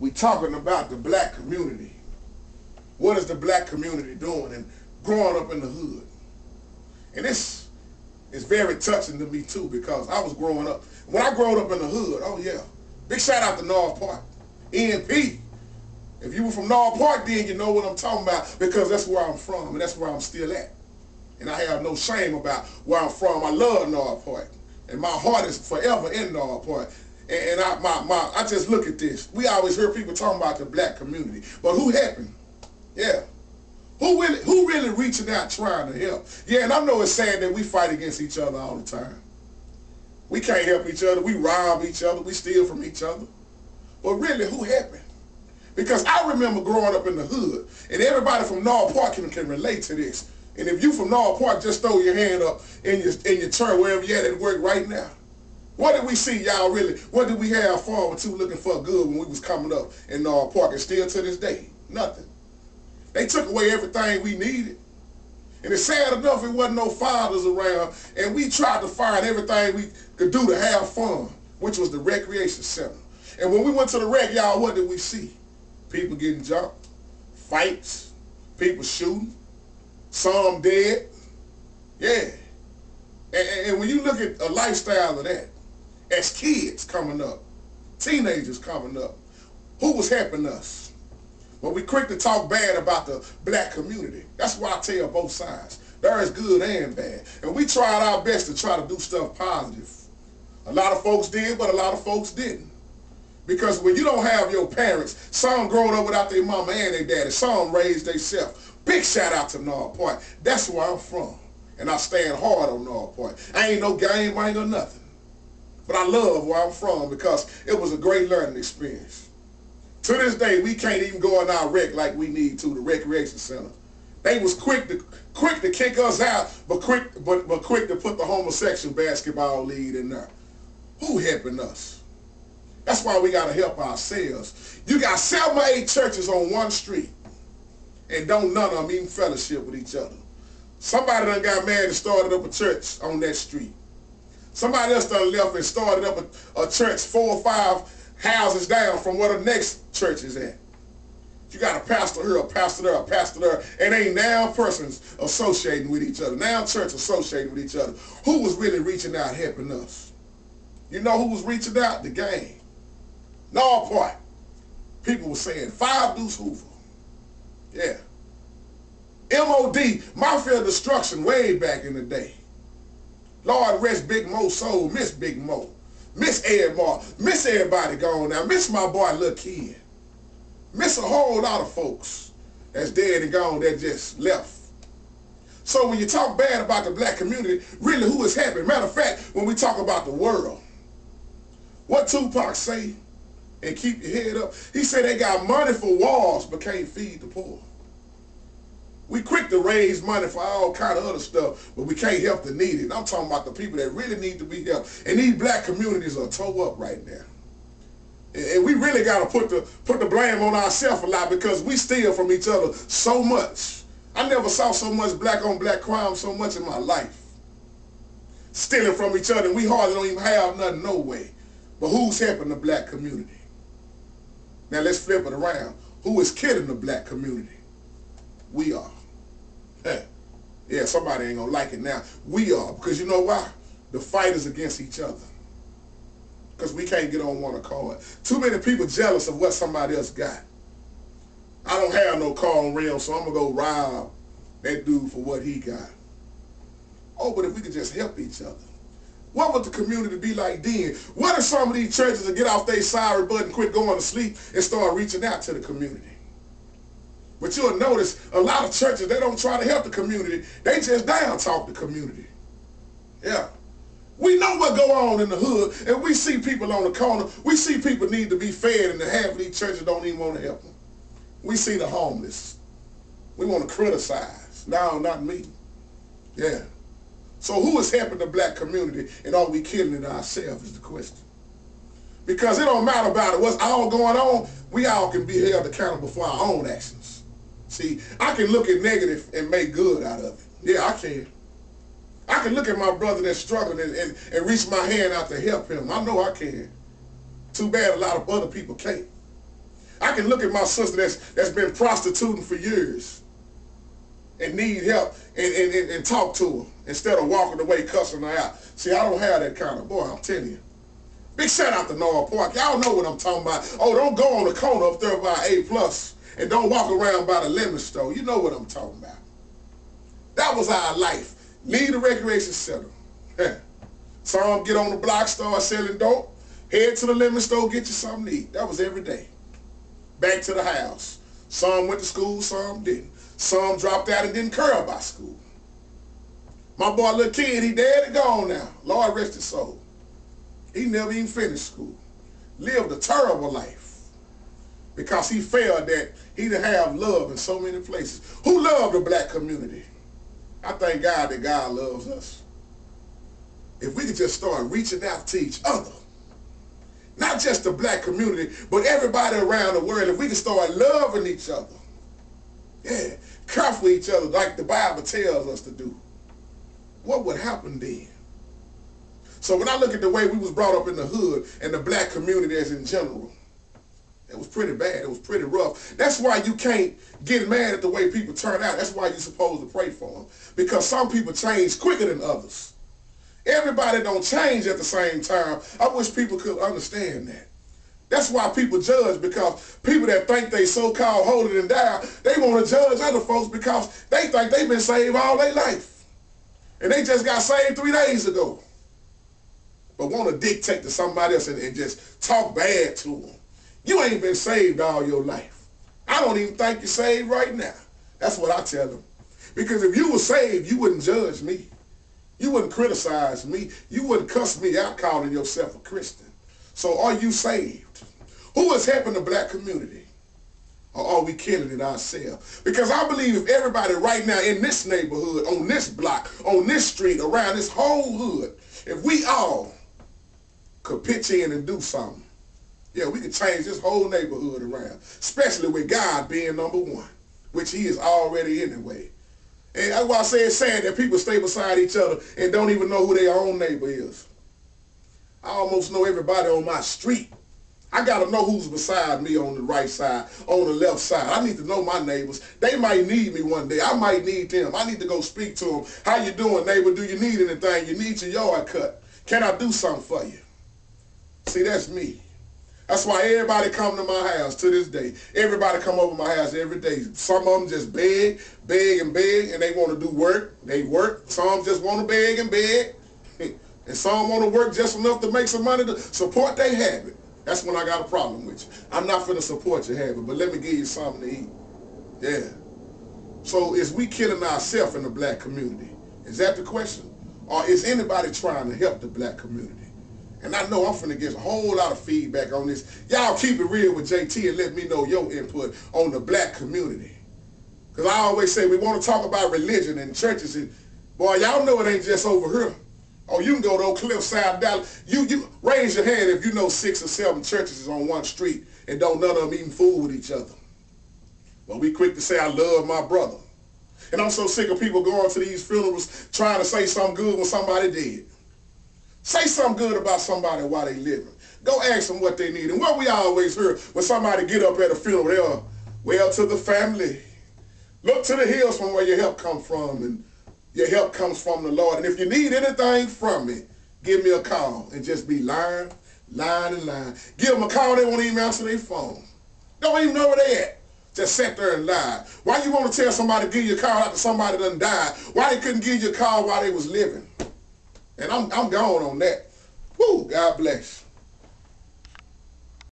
We talking about the black community. What is the black community doing and growing up in the hood? And this is very touching to me too, because I was growing up. When I growed up in the hood, oh yeah, big shout out to North Park, NP. If you were from North Park then you know what I'm talking about, because that's where I'm from and that's where I'm still at. And I have no shame about where I'm from. I love North Park. And my heart is forever in North Park. And I just look at this. We always hear people talking about the black community. But who happened? Yeah. Who really reaching out trying to help? Yeah, and I know it's sad that we fight against each other all the time. We can't help each other. We rob each other. We steal from each other. But really, who happened? Because I remember growing up in the hood, and everybody from North Park can relate to this. And if you from North Park, just throw your hand up in your chair wherever you're at work right now. What did we see, y'all, really? What did we have forward to looking for good when we was coming up in North Park? And still to this day, nothing. They took away everything we needed. And it's sad enough it wasn't no fathers around, and we tried to find everything we could do to have fun, which was the recreation center. And when we went to the rec, y'all, what did we see? People getting jumped, fights, people shooting, some dead. Yeah. And when you look at a lifestyle of that, as kids coming up, teenagers coming up, who was helping us? Well, we quick to talk bad about the black community. That's why I tell both sides. There is good and bad. And we tried our best to try to do stuff positive. A lot of folks did, but a lot of folks didn't. Because when you don't have your parents, some growing up without their mama and their daddy, some raised themselves. Big shout out to North Park. That's where I'm from. And I stand hard on North Park. I ain't no game, I ain't no nothing. But I love where I'm from because it was a great learning experience. To this day, we can't even go in our rec like we need to, the recreation center. They was quick to kick us out, but quick to put the homosexual basketball league in there. Who helping us? That's why we got to help ourselves. You got 7 or 8 churches on one street, and don't none of them even fellowship with each other. Somebody done got mad and started up a church on that street. Somebody else done left and started up a church 4 or 5 houses down from where the next church is at. You got a pastor here, a pastor there, a pastor there, and ain't now persons associating with each other. Now church associating with each other. Who was really reaching out helping us? You know who was reaching out? The gang. North Park. People were saying 5 Deuce Hoover. Yeah. M.O.D. Mafia Destruction way back in the day. Lord rest Big Mo's soul. Miss Big Mo. Miss Ed Moore. Miss everybody gone now. Miss my boy Lil Kid. Miss a whole lot of folks that's dead and gone that just left. So when you talk bad about the black community, really who is happy? Matter of fact, when we talk about the world, what Tupac say, and keep your head up, he said they got money for walls but can't feed the poor. We quick to raise money for all kind of other stuff, but we can't help the needy. And I'm talking about the people that really need to be helped. And these black communities are toe up right now. And we really got to put the blame on ourselves a lot, because we steal from each other so much. I never saw so much black on black crime so much in my life. Stealing from each other, and we hardly don't even have nothing no way. But who's helping the black community? Now let's flip it around. Who is killing the black community? We are. Hey. Yeah, somebody ain't gonna like it now. We are, because you know why? The fight is against each other. Because we can't get on one accord. Too many people jealous of what somebody else got. I don't have no car on rail, so I'm gonna go rob that dude for what he got. Oh, but if we could just help each other. What would the community be like then? What if some of these churches would get off their sorry butt and quit going to sleep and start reaching out to the community? But you'll notice a lot of churches, they don't try to help the community. They just down talk the community. Yeah. We know what go on in the hood, and we see people on the corner. We see people need to be fed, and half of these churches don't even want to help them. We see the homeless. We want to criticize. No, not me. Yeah. So who is helping the black community, and are we killing it ourselves is the question. Because it don't matter about it. What's all going on, we all can be held accountable for our own actions. See, I can look at negative and make good out of it. Yeah, I can. I can look at my brother that's struggling and reach my hand out to help him. I know I can. Too bad a lot of other people can't. I can look at my sister that's been prostituting for years and need help and talk to her instead of walking away cussing her out. See, I don't have that kind of boy, I'm telling you. Big shout out to Noah Park. Y'all know what I'm talking about. Oh, don't go on the corner up there by A Plus and don't walk around by the lemon store. You know what I'm talking about. That was our life. Leave the recreation center. Some get on the block, start selling dope. Head to the lemon store, get you something to eat. That was every day. Back to the house. Some went to school, some didn't. Some dropped out and didn't care about school. My boy, little kid, he dead and gone now. Lord rest his soul. He never even finished school. Lived a terrible life because he felt that he didn't have love in so many places. Who loved the black community? I thank God that God loves us. If we could just start reaching out to each other, not just the black community, but everybody around the world, if we could start loving each other, yeah, care for each other like the Bible tells us to do, what would happen then? So when I look at the way we was brought up in the hood and the black community as in general, it was pretty bad. It was pretty rough. That's why you can't get mad at the way people turn out. That's why you're supposed to pray for them. Because some people change quicker than others. Everybody don't change at the same time. I wish people could understand that. That's why people judge, because people that think they so-called holier than thou, they want to judge other folks because they think they've been saved all their life. And they just got saved 3 days ago. But want to dictate to somebody else and just talk bad to them. You ain't been saved all your life. I don't even think you're saved right now. That's what I tell them. Because if you were saved, you wouldn't judge me. You wouldn't criticize me. You wouldn't cuss me out calling yourself a Christian. So are you saved? Who is helping the black community? Or are we killing it ourselves? Because I believe if everybody right now in this neighborhood, on this block, on this street, around this whole hood, if we all could pitch in and do something, yeah, we could change this whole neighborhood around, especially with God being number one, which he is already anyway. And that's why I say it's sad that people stay beside each other and don't even know who their own neighbor is. I almost know everybody on my street. I got to know who's beside me on the right side, on the left side. I need to know my neighbors. They might need me one day. I might need them. I need to go speak to them. How you doing, neighbor? Do you need anything? You need your yard cut. Can I do something for you? See, that's me. That's why everybody come to my house to this day. Everybody come over my house every day. Some of them just beg, and they want to do work. They work. Some just want to beg and beg. And some want to work just enough to make some money to support their habit. That's when I got a problem with you. I'm not finna support your habit, but let me give you something to eat. Yeah. So is we killing ourselves in the black community? Is that the question? Or is anybody trying to help the black community? And I know I'm finna get a whole lot of feedback on this. Y'all keep it real with JT and let me know your input on the black community. Because I always say we want to talk about religion and churches. And boy, y'all know it ain't just over here. Oh, you can go to Oak Cliff, South Dallas. You raise your hand if you know 6 or 7 churches on one street and don't none of them eating food with each other. But we quick to say, I love my brother. And I'm so sick of people going to these funerals trying to say something good when somebody dead. Say something good about somebody while they living. Go ask them what they need. And what we always hear when somebody get up at a funeral, they're, well, to the family. Look to the hills from where your help comes from, and your help comes from the Lord. And if you need anything from me, give me a call. And just be lying. Give them a call, they won't even answer their phone. Don't even know where they at. Just sit there and lie. Why you want to tell somebody to give you a call after somebody done died? Why they couldn't give you a call while they was living? And I'm gone on that. Woo, God bless.